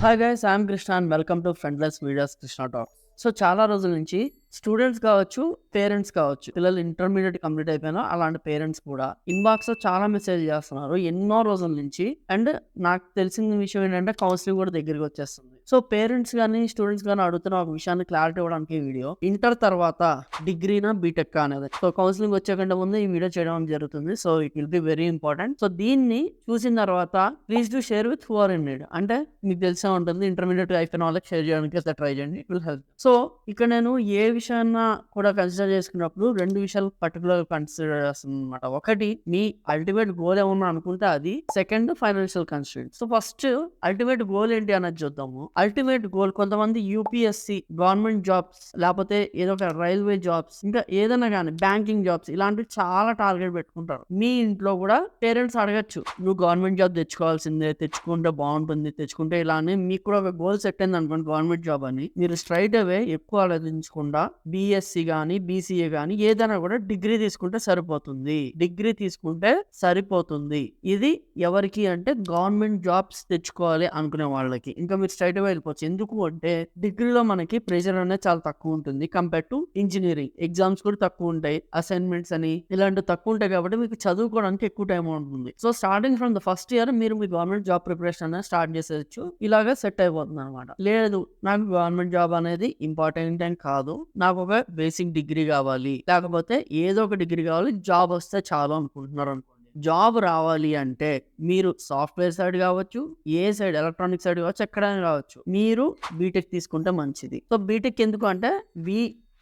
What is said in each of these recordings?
Hi guys, I'm Krishna and welcome to friendless medias Krishna talk. So చాలా రోజుల నుంచి students కావచ్చు, పేరెంట్స్ కావచ్చు, పిల్లలు ఇంటర్మీడియట్ కంప్లీట్ అయిపోయినా అలాంటి పేరెంట్స్ కూడా ఇన్బాక్స్ లో చాలా మెసేజ్ చేస్తున్నారు ఎన్నో రోజుల నుంచి. అండ్ నాకు తెలిసిన విషయం ఏంటంటే కౌన్సిలింగ్ కూడా దగ్గరికి వచ్చేస్తుంది. సో పేరెంట్స్ కానీ స్టూడెంట్స్ కానీ అడుగుతున్న ఒక విషయాన్ని క్లారిటీ ఇవ్వడానికి ఈ వీడియో. ఇంటర్ తర్వాత డిగ్రీనా బీటెక్ అనేది సో కౌన్సిలింగ్ వచ్చే కంటే ముందు ఈ వీడియో చేయడం జరుగుతుంది. So it will be very important. So దీన్ని చూసిన తర్వాత please do share with who are in need. అంటే మీకు తెలిసే ఉంటుంది, ఇంటర్మీడియట్ అయిపోయిన వాళ్ళకి షేర్ చేయడానికి ట్రై చేయండి, ఇట్ విల్ హెల్ప్. సో ఇక్కడ నేను ఏ విషయాన్న కూడా కన్సిడర్ చేసుకున్నప్పుడు రెండు విషయాలు పర్టికులర్ కన్సిడర్ చేస్తున్నాను అనమాట. ఒకటి మీ అల్టిమేట్ గోల్ ఏమన్నా అనుకుంటే అది, second financial constraint. So first ultimate goal ఏంటి అన్నది చూద్దాము. అల్టిమేట్ గోల్ కొంతమంది యూపీఎస్సి, గవర్నమెంట్ జాబ్స్, లేకపోతే ఏదో ఒక రైల్వే జాబ్స్, ఇంకా ఏదైనా కానీ బ్యాంకింగ్ జాబ్స్, ఇలాంటివి చాలా టార్గెట్ పెట్టుకుంటారు. మీ ఇంట్లో కూడా పేరెంట్స్ అడగచ్చు, నువ్వు గవర్నమెంట్ జాబ్ తెచ్చుకోవాల్సిందే, తెచ్చుకుంటే బాగుంటుంది, తెచ్చుకుంటే ఇలా అని. మీకు కూడా ఒక గోల్ సెట్ అయింది అనుకోండి గవర్నమెంట్ జాబ్ అని, మీరు స్ట్రైట్ అవే ఎక్కువ ఆలోచించకుండా బీఎస్సీ కానీ బీసీఏ కానీ ఏదైనా కూడా డిగ్రీ తీసుకుంటే సరిపోతుంది. డిగ్రీ తీసుకుంటే సరిపోతుంది. ఇది ఎవరికి అంటే గవర్నమెంట్ జాబ్స్ తెచ్చుకోవాలి అనుకునే వాళ్ళకి. ఇంకా మీరు స్ట్రైట్ అవే వెళ్ళిపోవచ్చు. ఎందుకు అంటే డిగ్రీలో మనకి ప్రెషర్ అనేది చాలా తక్కువ ఉంటుంది కంపేర్ టు ఇంజనీరింగ్. ఎగ్జామ్స్ కూడా తక్కువ ఉంటాయి, అసైన్మెంట్స్ అని ఇలాంటివి తక్కువ ఉంటాయి కాబట్టి మీకు చదువుకోవడానికి ఎక్కువ టైం ఉంటుంది. So starting from the first year మీరు మీ గవర్నమెంట్ జాబ్ ప్రిపరేషన్ అనేది స్టార్ట్ చేసేయచ్చు. ఇలాగా సెట్ అయిపోతుంది అనమాట. లేదు నాకు గవర్నమెంట్ జాబ్ అనేది ఇంపార్టెంట్ అని కాదు, నాకు ఒక బేసిక్ డిగ్రీ కావాలి, లేకపోతే ఏదో ఒక డిగ్రీ కావాలి, జాబ్ వస్తే చాలు అనుకుంటున్నారు అనుకోండి. జాబ్ రావాలి అంటే మీరు సాఫ్ట్వేర్ సైడ్ కావచ్చు, ఏ సైడ్ ఎలక్ట్రానిక్ సైడ్ కావచ్చు, ఎక్కడైనా కావచ్చు, మీరు బీటెక్ తీసుకుంటే మంచిది. సో బీటెక్ ఎందుకు అంటే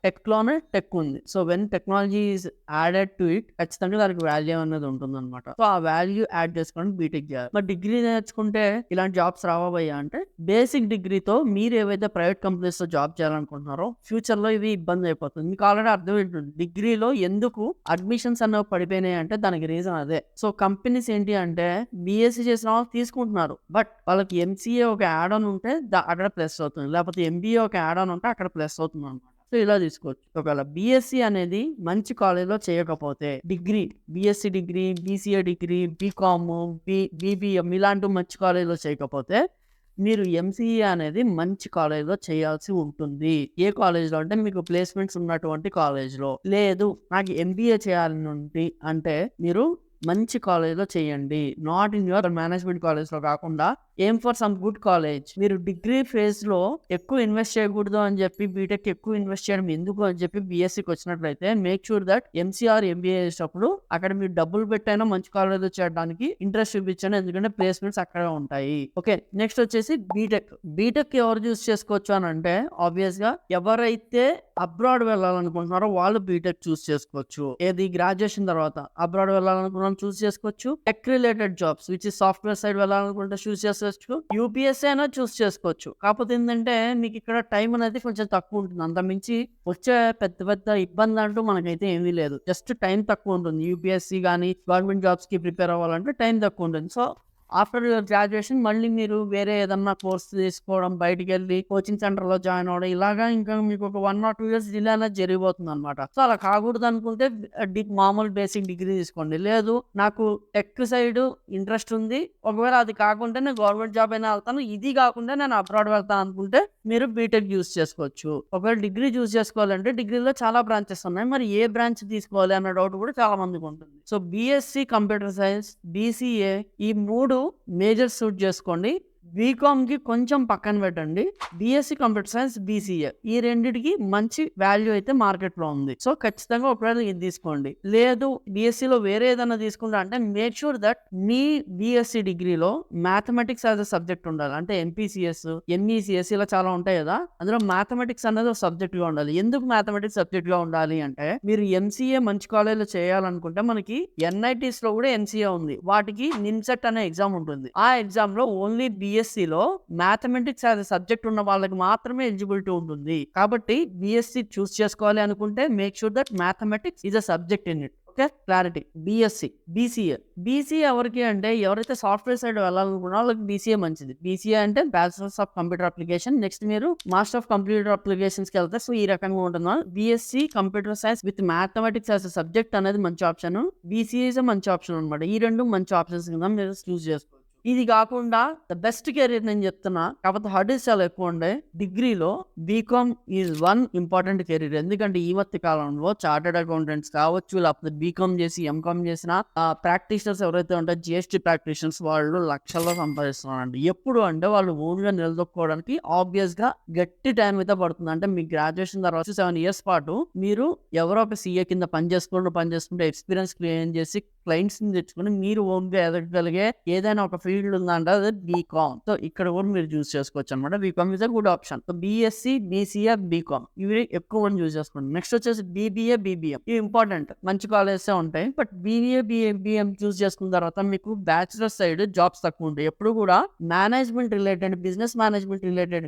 టెక్లోనే టెక్ ఉంది. So when technology is added to it, ఖచ్చితంగా దానికి వాల్యూ అనేది ఉంటుంది అనమాట. సో ఆ వాల్యూ యాడ్ చేసుకొని బీటెక్ చేయాలి. మరి డిగ్రీ నేర్చుకుంటే ఇలాంటి జాబ్స్ రావయ్యా అంటే, బేసిక్ డిగ్రీతో మీరు ఏవైతే ప్రైవేట్ కంపెనీస్ లో జాబ్ చేయాలనుకుంటున్నారో ఫ్యూచర్ లో ఇవి ఇబ్బంది అయిపోతుంది. మీకు ఆల్రెడీ అర్థం ఏంటంటే డిగ్రీలో ఎందుకు అడ్మిషన్స్ అనేవి పడిపోయినాయి అంటే దానికి రీజన్ అదే. సో కంపెనీస్ ఏంటి అంటే బీఎస్సీ చేసిన వాళ్ళు తీసుకుంటున్నారు, బట్ వాళ్ళకి ఎంసీఏ ఒక యాడ్ ఆన్ ఉంటే అక్కడ ప్లస్ అవుతుంది, లేకపోతే ఎంబీఏ ఒక యాడ్ ఆన్ ఉంటే అక్కడ ప్లస్ అవుతుంది అనమాట. సో ఇలా తీసుకోవచ్చు. ఒకవేళ బీఎస్సీ అనేది మంచి కాలేజ్లో చేయకపోతే, degree BSc degree, BCA degree, BCom, BBM ఇలాంటి మంచి కాలేజ్లో చేయకపోతే మీరు ఎంసీఏ అనేది మంచి కాలేజ్లో చేయాల్సి ఉంటుంది. ఏ కాలేజ్లో అంటే మీకు ప్లేస్మెంట్స్ ఉన్నటువంటి కాలేజ్లో. లేదు నాకు ఎంబీఏ చేయాలని అంటే మీరు మంచి కాలేజ్లో చేయండి, నాట్ ఇన్ యువర్ మేనేజ్మెంట్ కాలేజ్లో కాకుండా ఏం ఫర్ సమ్ గుడ్ కాలేజ్. మీరు డిగ్రీ ఫేజ్ లో ఎక్కువ ఇన్వెస్ట్ చేయకూడదు అని చెప్పి బీటెక్ ఎక్కువ ఇన్వెస్ట్ చేయడం ఎందుకు అని చెప్పి బీఎస్సీకి వచ్చినట్లయితే make sure that MCR MBA చేసేటప్పుడు అక్కడ మీరు డబ్బులు పెట్టైనా మంచి కాలేజ్లో చేయడానికి ఇంట్రెస్ట్ చూపించండి, ఎందుకంటే ప్లేస్మెంట్స్ అక్కడే ఉంటాయి. ఓకే, నెక్స్ట్ వచ్చేసి బీటెక్ ఎవరు చూస్ చేసుకోవచ్చు అని అంటే, ఆబ్వియస్ గా ఎవరైతే అబ్రాడ్ వెళ్ళాలనుకుంటున్నారో వాళ్ళు బీటెక్ చూస్ చేసుకోవచ్చు. ఏది గ్రాడ్యుయేషన్ తర్వాత అబ్రాడ్ వెళ్ళాలనుకున్న చూస్ చేసుకోవచ్చు. Tech related jobs which is software side వెళ్ళాలనుకుంటే చూస్ చేసుకోవచ్చు. యూపీఎస్సీ అయినా చూస్ చేసుకోవచ్చు. కాకపోతే ఏంటంటే మీకు ఇక్కడ టైం అనేది కొంచెం తక్కువ ఉంటుంది. అంత మించి వచ్చే పెద్ద ఇబ్బంది అంటూ మనకైతే ఏమీ లేదు, జస్ట్ టైం తక్కువ ఉంటుంది. యూపీఎస్సీ కానీ గవర్నమెంట్ జాబ్స్ కి ప్రిపేర్ అవ్వాలంటే టైం తక్కువ ఉంటుంది. సో ఆఫ్టర్ యువర్ గ్రాడ్యుయేషన్ మళ్ళీ మీరు వేరే ఏదన్నా కోర్స్ తీసుకోవడం, బయటికి వెళ్ళి కోచింగ్ సెంటర్ లో జాయిన్ అవ్వడం, ఇలాగా ఇంకా మీకు ఒక 1 or 2 years డిలే అనేది జరిగిపోతుంది అనమాట. సో అలా కాకూడదు అనుకుంటే మామూలు బేసిక్ డిగ్రీ తీసుకోండి. లేదు నాకు టెక్ సైడ్ ఇంట్రెస్ట్ ఉంది, ఒకవేళ అది కాకుండా నేను గవర్నమెంట్ జాబ్ అయినా వెళ్తాను, ఇది కాకుండా నేను అబ్రాడ్ వెళ్తాను అనుకుంటే మీరు బీటెక్ యూస్ చేసుకోవచ్చు. ఒకవేళ డిగ్రీ చూస్ చేసుకోవాలంటే డిగ్రీలో చాలా బ్రాంచెస్ ఉన్నాయి, మరి ఏ బ్రాంచ్ తీసుకోవాలి అన్న డౌట్ కూడా చాలా మందికి ఉంటుంది. So BSc computer science, BCA ఈ 3 మేజర్ సూట్ చేసుకోండి. బీకామ్ కి కొంచెం పక్కన పెట్టండి. బీఎస్సీ కంప్యూటర్ సైన్స్, బీసీఏ ఈ రెండింటికి మంచి వాల్యూ అయితే మార్కెట్ లో ఉంది. సో ఖచ్చితంగా ఒకవేళ ఇది తీసుకోండి. లేదు బీఎస్సీ లో వేరే ఏదైనా తీసుకుంటా అంటే make sure that me BSc డిగ్రీలో మ్యాథమెటిక్స్ యాజ్ అ సబ్జెక్ట్ ఉండాలి. అంటే ఎంపీసీఎస్, ఎంఈసీఎస్ ఇలా చాలా ఉంటాయి కదా, అందులో మ్యాథమెటిక్స్ అనేది ఒక సబ్జెక్ట్ గా ఉండాలి. ఎందుకు మ్యాథమెటిక్స్ సబ్జెక్ట్ గా ఉండాలి అంటే, మీరు ఎంసీఏ మంచి కాలేజ్ లో చేయాలనుకుంటే మనకి ఎన్ఐటీస్ లో కూడా ఎంసీఏ ఉంది, వాటికి నిమ్సెట్ అనే ఎగ్జామ్ ఉంటుంది. ఆ ఎగ్జామ్ లో ఓన్లీ బీఎస్సీలో మ్యాథమెటిక్స్ యాజ్ సబ్జెక్ట్ ఉన్న వాళ్ళకి మాత్రమే ఎలిజిబిలిటీ ఉంటుంది. కాబట్టి బీఎస్సీ చూస్ చేసుకోవాలి అనుకుంటే make sure that mathematics is a subject in it. Okay, clarity. BSc, BCA ఎవరికి అంటే ఎవరైతే సాఫ్ట్వేర్ సైడ్ వెళ్ళాలనుకున్నా వాళ్ళకి బీసీఏ మంచిది. బీసీఏ అంటే bachelors of computer application, next మీరు మాస్టర్ ఆఫ్ కంప్యూటర్ అప్లికేషన్స్ కి వెళ్తే సో ఈ రకంగా ఉంటుంది. BSc computer science with mathematics as subject అనేది మంచి ఆప్షన్, బీసీఏ మంచి ఆప్షన్ అనమాట. ఈ రెండు మంచి ఆప్షన్స్ కింద మీరు చూస్ చేసుకోవచ్చు. ఇది కాకుండా ద బెస్ట్ కెరీర్ నేను చెప్తున్నా, కాకపోతే హర్డిల్స్ చాలా ఎక్కువ ఉండే. డిగ్రీలో BCom is one important career. ఎందుకంటే ఈ మధ్య కాలంలో చార్టెడ్ అకౌంటెంట్స్ కావచ్చు, లేకపోతే బీకామ్ చేసి ఎంకామ్ చేసిన ప్రాక్టీషనర్స్ ఎవరైతే ఉంటారో జిఎస్టీ ప్రాక్టీషనర్స్ వాళ్ళు లక్షల్లో సంపాదిస్తున్నారండి. ఎప్పుడు అంటే వాళ్ళు ఓన్ గా నిలదొక్కుకోవడానికి ఆబ్వియస్ గా గట్టి టైం అయితే పడుతుంది. అంటే మీ గ్రాడ్యుయేషన్ తర్వాత 7 years పాటు మీరు ఎవరో ఒక సీఏ కింద పనిచేసుకుంటూ ఎక్స్పీరియన్స్ క్రియేట్ చేసి క్లయింట్స్ ని తెచ్చుకుని మీరు ఓన్ గా ఎదగగలిగే ఏదైనా ఒక ఫీల్డ్ ఉందంటే అది బీకామ్. సో ఇక్కడ కూడా మీరు చూస్ చేసుకోవచ్చు అనమాట. BCom is a good option. So BSc, BCA, BCom ఇవి ఎక్కువ మంది చూస్ చేసుకోండి. నెక్స్ట్ వచ్చేసి బీబీఏ, బీబీఎం. ఇవి ఇంపార్టెంట్, మంచి కాలేజెస్ ఉంటాయి. బట్ బీబీఏ, బీబీఎం చూస్ చేసుకున్న తర్వాత మీకు బ్యాచులర్ సైడ్ జాబ్స్ తక్కువ ఉంటాయి. ఎప్పుడు కూడా management related, business management related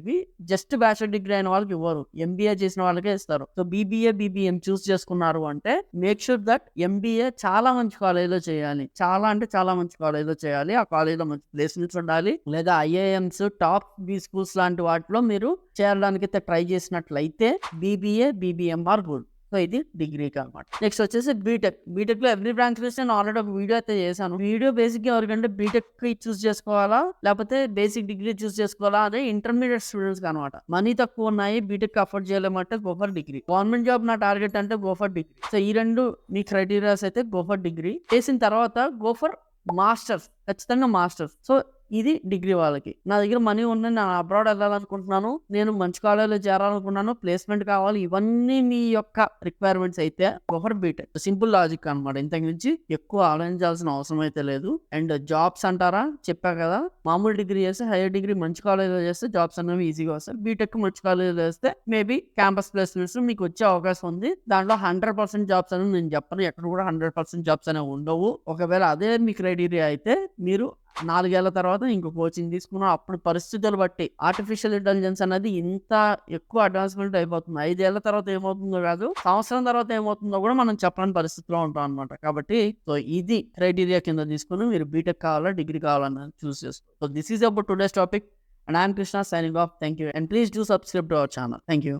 just bachelor degree అయిన వాళ్ళకి ఇవ్వరు, ఎంబీఏ చేసిన వాళ్ళకే ఇస్తారు. సో బీబీఏ, బీబీఎం చూస్ చేసుకున్నారు అంటే మేక్ షూర్ దట్ ఎంబీఏ చాలా మంచి కాలేజీలో చేయాలి. చాలా అంటే చాలా మంచి కాలేజీలో చేయాలి. ఆ కాలేజీలో మంచి ప్లేస్మెంట్స్ ఉండాలి. లేదా ఐఐఎంస్, టాప్ బీ స్కూల్స్ లాంటి వాటిలో మీరు చేరడానికి ట్రై చేసినట్లయితే BBA, BBM are good. So ఇది డిగ్రీకి అనమాట. నెక్స్ట్ వచ్చేసి బీటెక్. బీటెక్ లో ఎవ్రీ బ్రాంచ్ లో నేను ఆల్రెడీ ఒక వీడియో అయితే చేశాను. వీడియో బేసిక్ గా ఎవరికంటే బీటెక్ చూస్ చేసుకోవాలా లేకపోతే బేసిక్ డిగ్రీ చూస్ చేసుకోవాలా అదే ఇంటర్మీడియట్ స్టూడెంట్స్ అనమాట. మనీ తక్కువ ఉన్నాయి, బీటెక్ అఫోర్డ్ చేయలేమంటే go for degree. Government job నా టార్గెట్ అంటే గో ఫర్ డిగ్రీ. సో ఈ రెండు మీ క్రైటీరియాస్ అయితే గో ఫర్ డిగ్రీ. చేసిన తర్వాత గో ఫర్ మాస్టర్స్, ఖచ్చితంగా మాస్టర్స్. సో ఇది డిగ్రీ వాళ్ళకి. నా దగ్గర మనీ ఉన్నాయి, నేను అబ్రాడ్ వెళ్ళాలనుకుంటున్నాను, నేను మంచి కాలేజీలో చేరాలనుకున్నాను, ప్లేస్మెంట్ కావాలి, ఇవన్నీ మీ యొక్క రిక్వైర్మెంట్స్ అయితే గోఫర్ బీటెక్. సింపుల్ లాజిక్ అనమాట. ఇంతకు మించి ఎక్కువ ఆలోచించాల్సిన అవసరం అయితే లేదు. అండ్ జాబ్స్ అంటారా, చెప్పా కదా, మామూలు డిగ్రీ చేస్తే, హైయర్ డిగ్రీ మంచి కాలేజీలో చేస్తే జాబ్స్ అనేవి ఈజీగా వస్తాయి. బీటెక్ మంచి కాలేజీలో చేస్తే మేబీ క్యాంపస్ ప్లేస్మెంట్స్ మీకు వచ్చే అవకాశం ఉంది. దాంట్లో 100% జాబ్స్ అనేవి నేను చెప్పను, ఎక్కడ కూడా 100% జాబ్స్ అనేవి ఉండవు. ఒకవేళ అదే మీ క్రైటీరియా అయితే మీరు 4 ఏళ్ల తర్వాత ఇంకో కోచింగ్ తీసుకున్నాం. అప్పుడు పరిస్థితులు బట్టి ఆర్టిఫిషియల్ ఇంటెలిజెన్స్ అనేది ఇంత ఎక్కువ అడ్వాన్స్మెంట్ అయిపోతుంది. 5 ఏళ్ల తర్వాత ఏమవుతుందో కాదు, సంవత్సరం తర్వాత ఏమవుతుందో కూడా మనం చెప్పని పరిస్థితిలో ఉంటాం అనమాట. కాబట్టి సో ఇది క్రైటీరియా కింద తీసుకుని మీరు బీటెక్ కావాలా, డిగ్రీ కావాలన్నది చూస్ చేసుకోండి. So this is about today's topic and I am Krishna signing off. Thank you and please do subscribe to our channel. Thank you.